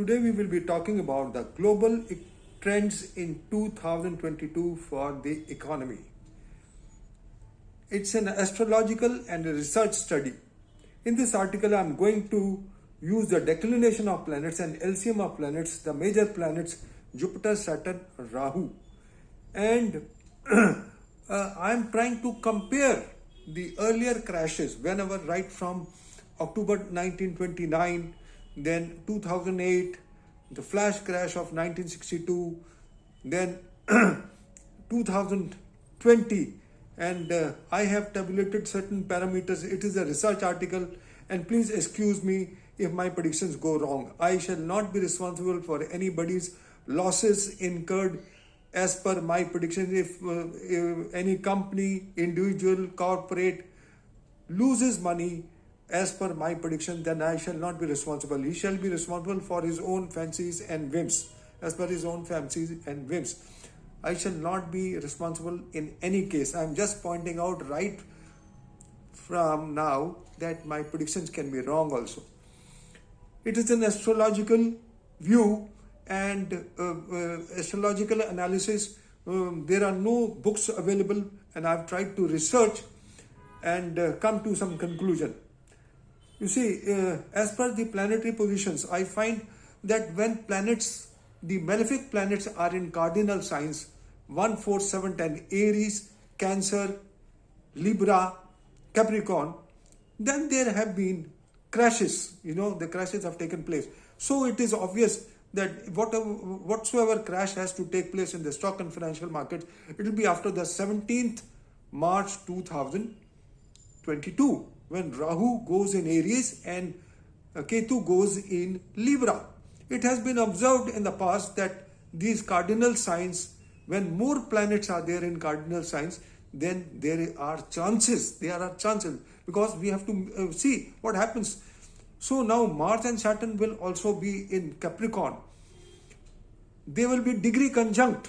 Today we will be talking about the global trends in 2022 for the economy. It's an astrological and a research study. In this article, I'm going to use the declination of planets and LCM of planets, the major planets Jupiter, Saturn, Rahu. And I'm trying to compare the earlier crashes, whenever right from October 1929, then 2008, the flash crash of 1962, then 2020, and I have tabulated certain parameters. It is a research article, and please excuse me if my predictions go wrong. I shall not be responsible for anybody's losses incurred as per my prediction. If any company, individual, corporate loses money as per my prediction, then I shall not be responsible. He shall be responsible for his own fancies and whims, as per his own fancies and whims. I shall not be responsible in any case. I am just pointing out right from now that my predictions can be wrong also. It is an astrological view and astrological analysis. There are no books available, and I've tried to research and come to some conclusion. You see, as per the planetary positions, I find that when planets, the malefic planets, are in cardinal signs 1, 4, 7, 10, Aries, Cancer, Libra, Capricorn, then there have been crashes. The crashes have taken place. So it is obvious that whatsoever crash has to take place in the stock and financial markets, it will be after the 17th March 2022, when Rahu goes in Aries and Ketu goes in Libra. It has been observed in the past that these cardinal signs, when more planets are there in cardinal signs, then there are chances, because we have to see what happens. So now Mars and Saturn will also be in Capricorn. They will be degree conjunct.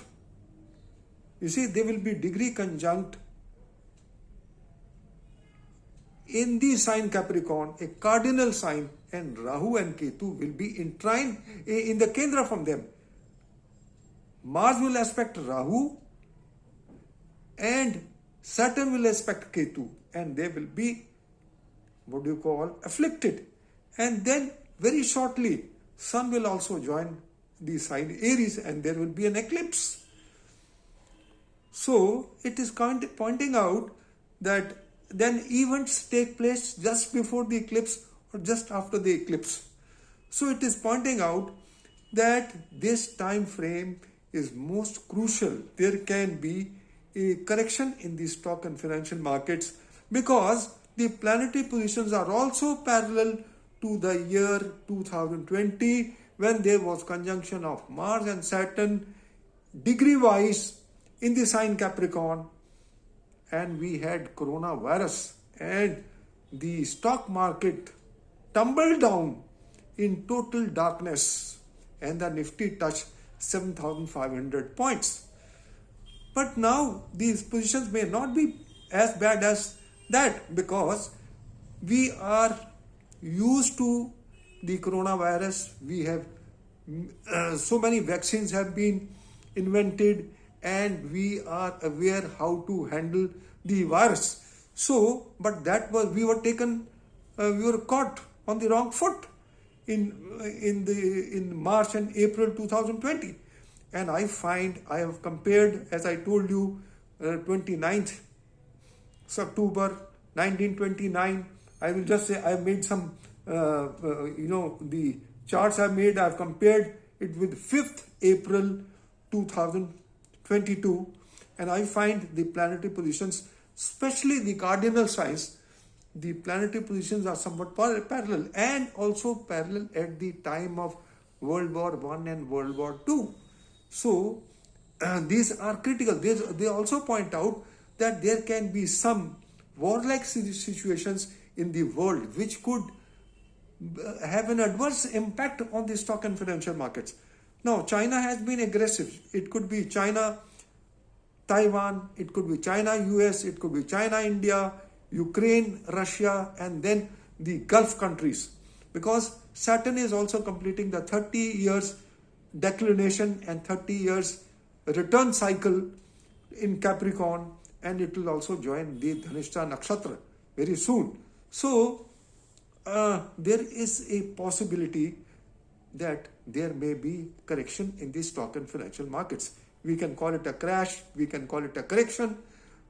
You see, they will be degree conjunct in the sign Capricorn, a cardinal sign, and Rahu and Ketu will be in trine in the Kendra from them. Mars will aspect Rahu and Saturn will aspect Ketu, and they will be afflicted. And then very shortly Sun will also join the sign Aries and there will be an eclipse. So it is pointing out that then events take place just before the eclipse or just after the eclipse. So it is pointing out that this time frame is most crucial. There can be a correction in the stock and financial markets because the planetary positions are also parallel to the year 2020, when there was conjunction of Mars and Saturn degree wise in the sign Capricorn, and we had coronavirus and the stock market tumbled down in total darkness and the Nifty touched 7,500 points. But now these positions may not be as bad as that, because we are used to the coronavirus. We have so many vaccines have been invented, and we are aware how to handle the virus. So, but we were caught on the wrong foot in March and April 2020. And I have compared, as I told you, 29th October 1929. I will just say I have made some, the charts I made. I have compared it with 5th April 2022, and I find the planetary positions, especially the cardinal signs, the planetary positions are somewhat parallel, and also parallel at the time of World War I and World War II. So these are critical. They also point out that there can be some warlike situations in the world which could have an adverse impact on the stock and financial markets. Now, China has been aggressive. It could be China, Taiwan, it could be China, US, it could be China, India, Ukraine, Russia, and then the Gulf countries. because Saturn is also completing the 30 years declination and 30 years return cycle in Capricorn, and it will also join the Dhanishta Nakshatra very soon. So there is a possibility that there may be correction in the stock and financial markets. We can call it a crash, we can call it a correction,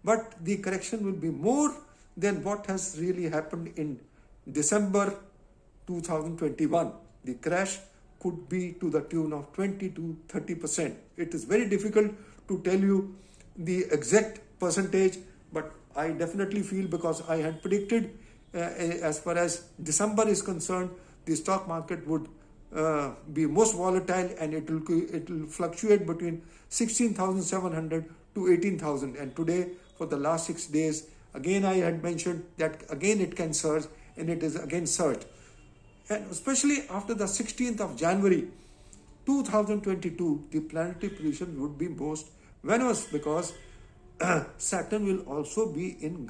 but the correction will be more than what has really happened in December 2021. The crash could be to the tune of 20 to 30%. It is very difficult to tell you the exact percentage, but I definitely feel, because I had predicted as far as December is concerned, the stock market would be most volatile, and it will fluctuate between 16,700 to 18,000. And today, for the last 6 days, again I had mentioned that again it can surge, and it is again surged. And especially after the 16th of January 2022, the planetary position would be most venomous, because Saturn will also be in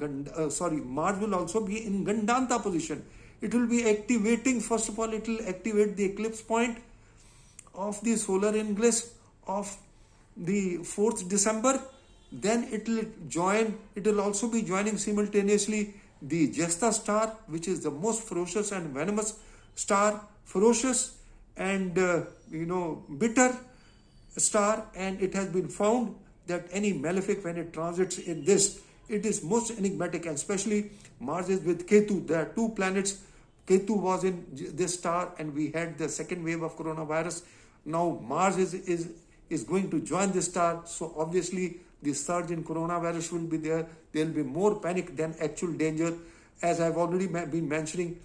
Mars will also be in Gandanta position. It will be activating, first of all, it will activate the eclipse point of the solar ingress of the 4th December. Then it will also be joining simultaneously the Jesta star, which is the most ferocious and venomous star, ferocious and bitter star, and it has been found that any malefic, when it transits in this, it is most enigmatic, and especially Mars is with Ketu. There are two planets. Ketu was in this star, and we had the second wave of coronavirus. Now Mars is going to join this star, so obviously the surge in coronavirus will be there. There will be more panic than actual danger, as I've already been mentioning.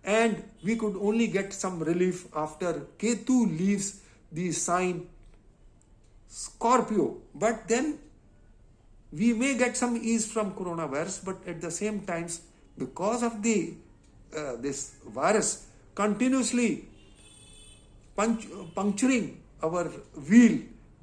And we could only get some relief after Ketu leaves the sign Scorpio. But then we may get some ease from coronavirus, but at the same time, because of the this virus continuously puncturing our wheel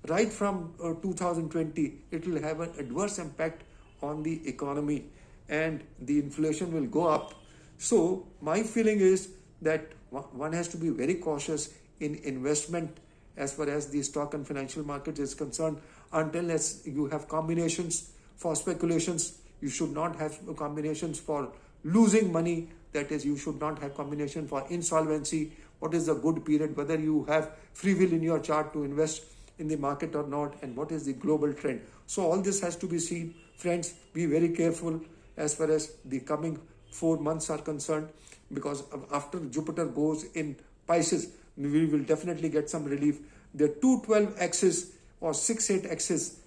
right from 2020, it will have an adverse impact on the economy, and the inflation will go up. So my feeling is that one has to be very cautious in investment as far as the stock and financial market is concerned. Unless you have combinations for speculations, you should not have combinations for losing money. That is, you should not have combination for insolvency. What is the good period, whether you have free will in your chart to invest in the market or not, and what is the global trend. So all this has to be seen. Friends, be very careful as far as the coming 4 months are concerned, because after Jupiter goes in Pisces, we will definitely get some relief. The 212 axis or 6-8 axis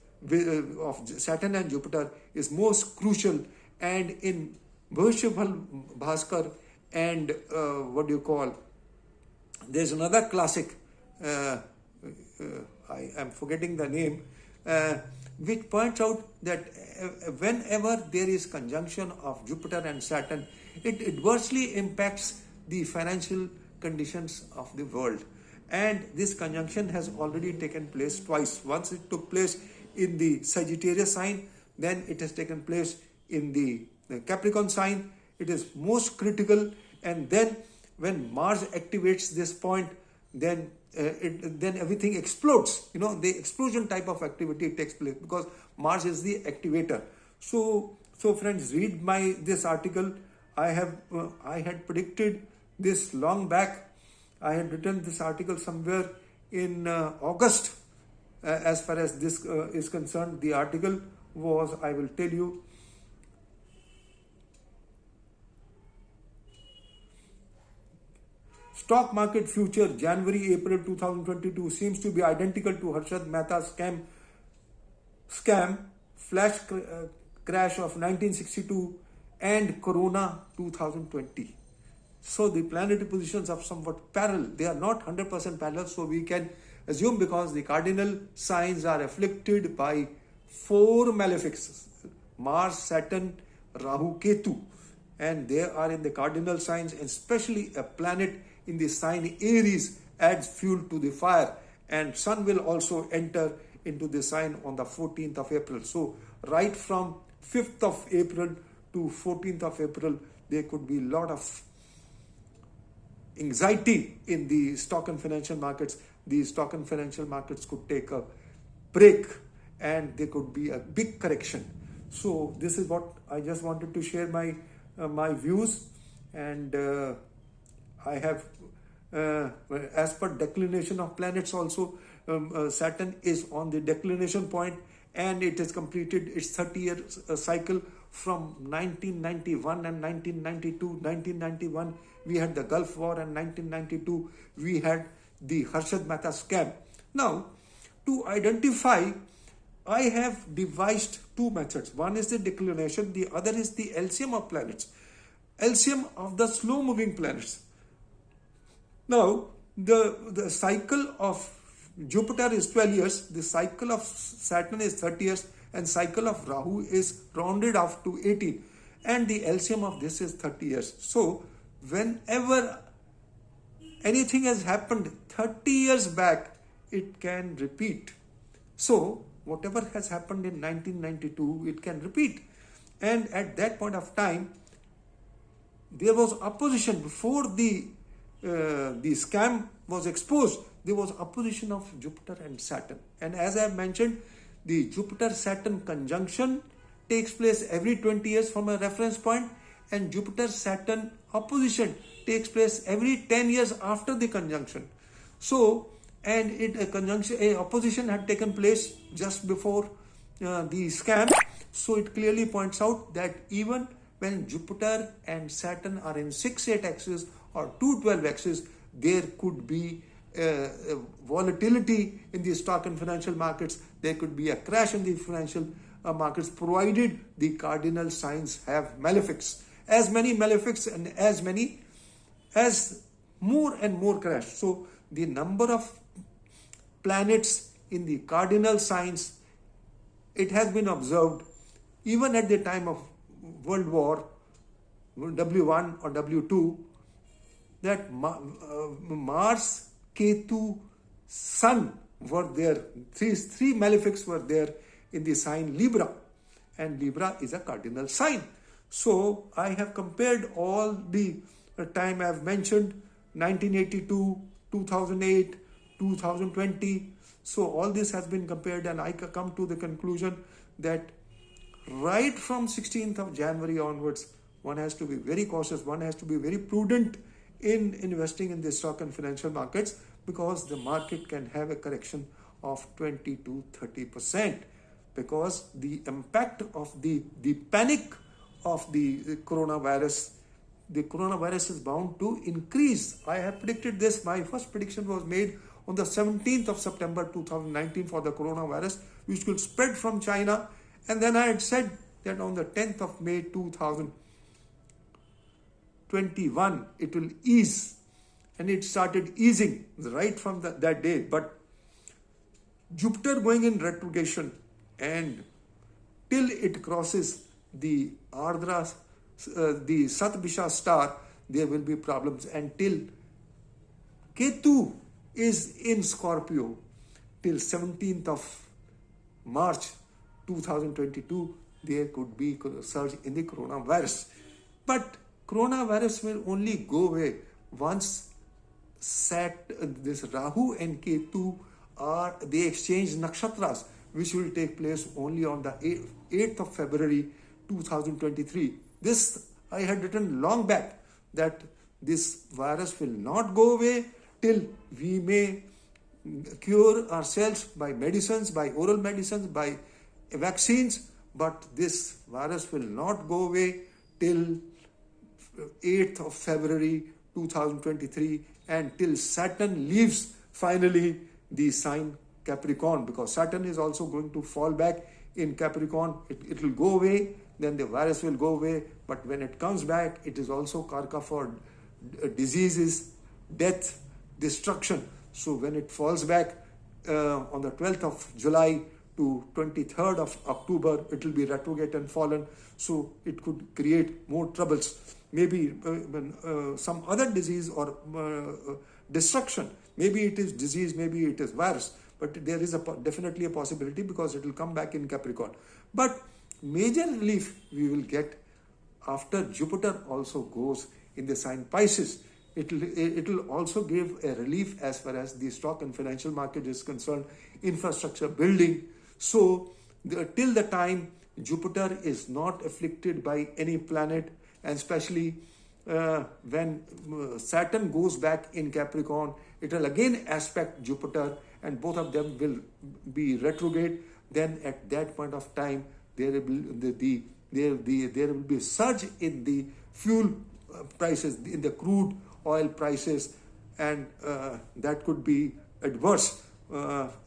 of Saturn and Jupiter is most crucial, and in Bhashya Bhaskar and there's another classic, I am forgetting the name, which points out that whenever there is conjunction of Jupiter and Saturn, it adversely impacts the financial conditions of the world. And this conjunction has already taken place twice. Once it took place in the Sagittarius sign, then it has taken place in the Capricorn sign. It is most critical, and then when Mars activates this point, then everything explodes. The explosion type of activity takes place because Mars is the activator. So friends, read this article. I had predicted this long back. I had written this article somewhere in August. As far as this is concerned, the article was, I will tell you, Stock market future January-April 2022 seems to be identical to Harshad Mehta's scam, flash crash of 1962 and Corona 2020. So the planetary positions are somewhat parallel. They are not 100% parallel, so we can assume, because the cardinal signs are afflicted by 4 malefics: Mars, Saturn, Rahu, Ketu, and they are in the cardinal signs, and especially a planet in the sign Aries adds fuel to the fire, and Sun will also enter into the sign on the 14th of April. So right from 5th of April to 14th of April, there could be a lot of anxiety in the stock and financial markets, the stock and financial markets could take a break and there could be a big correction. So this is what I just wanted to share my views, and I have as per declination of planets also, Saturn is on the declination point and it has completed its 30-year cycle from 1991 and 1992. 1991 we had the Gulf War, and 1992 we had the Harshad Mehta scam. Now, to identify, I have devised two methods. One is the declination, the other is the LCM of planets. LCM of the slow moving planets. Now, the cycle of Jupiter is 12 years, the cycle of Saturn is 30 years, and cycle of Rahu is rounded off to 18. And the LCM of this is 30 years. So, whenever anything has happened 30 years back, it can repeat. So, whatever has happened in 1992, it can repeat. And at that point of time, there was opposition before the scam was exposed. There was opposition of Jupiter and Saturn. And as I have mentioned, the Jupiter-Saturn conjunction takes place every 20 years from a reference point, and Jupiter-Saturn opposition takes place every 10 years after the conjunction. So, and a opposition had taken place just before the scam. So it clearly points out that even when Jupiter and Saturn are in 6-8 axis or 2-12 axis, there could be volatility in the stock and financial markets. There could be a crash in the financial markets, provided the cardinal signs have malefics. As many malefics and as more and more crash. So the number of planets in the cardinal signs, it has been observed even at the time of World War W1 or W2, that Mars, Ketu, Sun were there. Three malefics were there in the sign Libra, and Libra is a cardinal sign. So I have compared all the time I have mentioned, 1982, 2008, 2020. So all this has been compared, and I come to the conclusion that right from 16th of January onwards, one has to be very cautious, one has to be very prudent in investing in the stock and financial markets, because the market can have a correction of 20 to 30%, because the impact of the panic of the coronavirus is bound to increase. I have predicted this. My first prediction was made on the 17th of September 2019 for the coronavirus, which will spread from China. And then I had said that on the 10th of May 2021, it will ease. And it started easing right from that day. But Jupiter going in retrogression, and till it crosses the Ardra, the Satabisha star, there will be problems. And till Ketu is in Scorpio, till 17th of March 2022, there could be a surge in the coronavirus. But coronavirus will only go away once this Rahu and Ketu they exchange nakshatras, which will take place only on the 8th of February 2023. This I had written long back, that this virus will not go away till we may cure ourselves by medicines, by oral medicines, by vaccines, but this virus will not go away till 8th of February 2023, and till Saturn leaves finally the sign Capricorn, because Saturn is also going to fall back in Capricorn. It will go away, then the virus will go away, but when it comes back, it is also Karka for diseases, death, destruction. So when it falls back on the 12th of July to 23rd of October, it will be retrograde and fallen. So it could create more troubles. Maybe some other disease or destruction. Maybe it is disease, maybe it is virus. But there is definitely a possibility, because it will come back in Capricorn. But major relief we will get after Jupiter also goes in the sign Pisces. It'll also give a relief as far as the stock and financial market is concerned, infrastructure building. So till the time Jupiter is not afflicted by any planet, and especially when Saturn goes back in Capricorn, it will again aspect Jupiter, and both of them will be retrograde. Then at that point of time, there will be a surge in the fuel prices, in the crude oil prices, and that could be adverse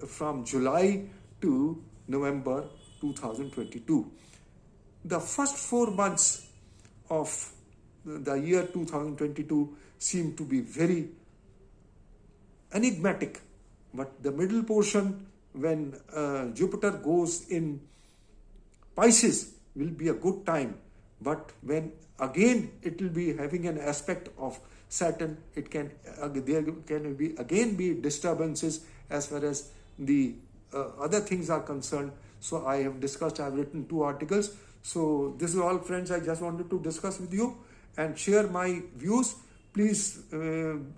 from July to November 2022. The first 4 months of the year 2022 seem to be very enigmatic, but the middle portion, when Jupiter goes in Pisces, will be a good time. But when again it will be having an aspect of Saturn, it can there can be again be disturbances as far as the other things are concerned. So I have discussed, I have written 2 articles. So this is all, friends, I just wanted to discuss with you and share my views. Please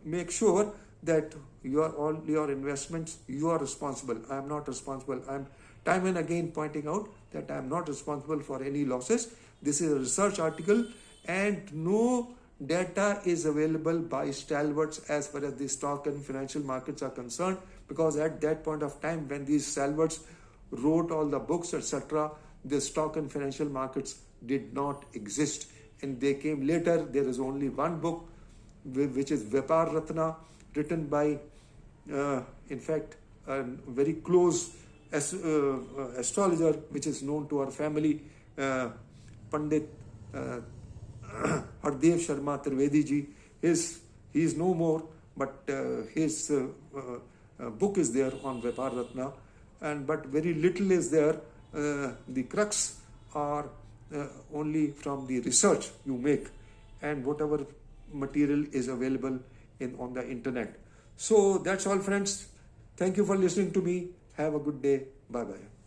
make sure that all your investments, you are responsible. I am not responsible. I am time and again pointing out that I am not responsible for any losses. This is a research article, and no data is available by stalwarts as far as the stock and financial markets are concerned, because at that point of time when these stalwarts wrote all the books, etc., the stock and financial markets did not exist, and they came later. There is only one book, which is Vyapar Ratna, written by in fact a very close astrologer which is known to our family, Pandit Hardev Sharma Trivedi ji. He is no more, but his book is there on Vyapar Ratna, but very little is there. The crux are only from the research you make and whatever material is available on the internet. So that's all, friends. Thank you for listening to me. Have a good day. Bye bye.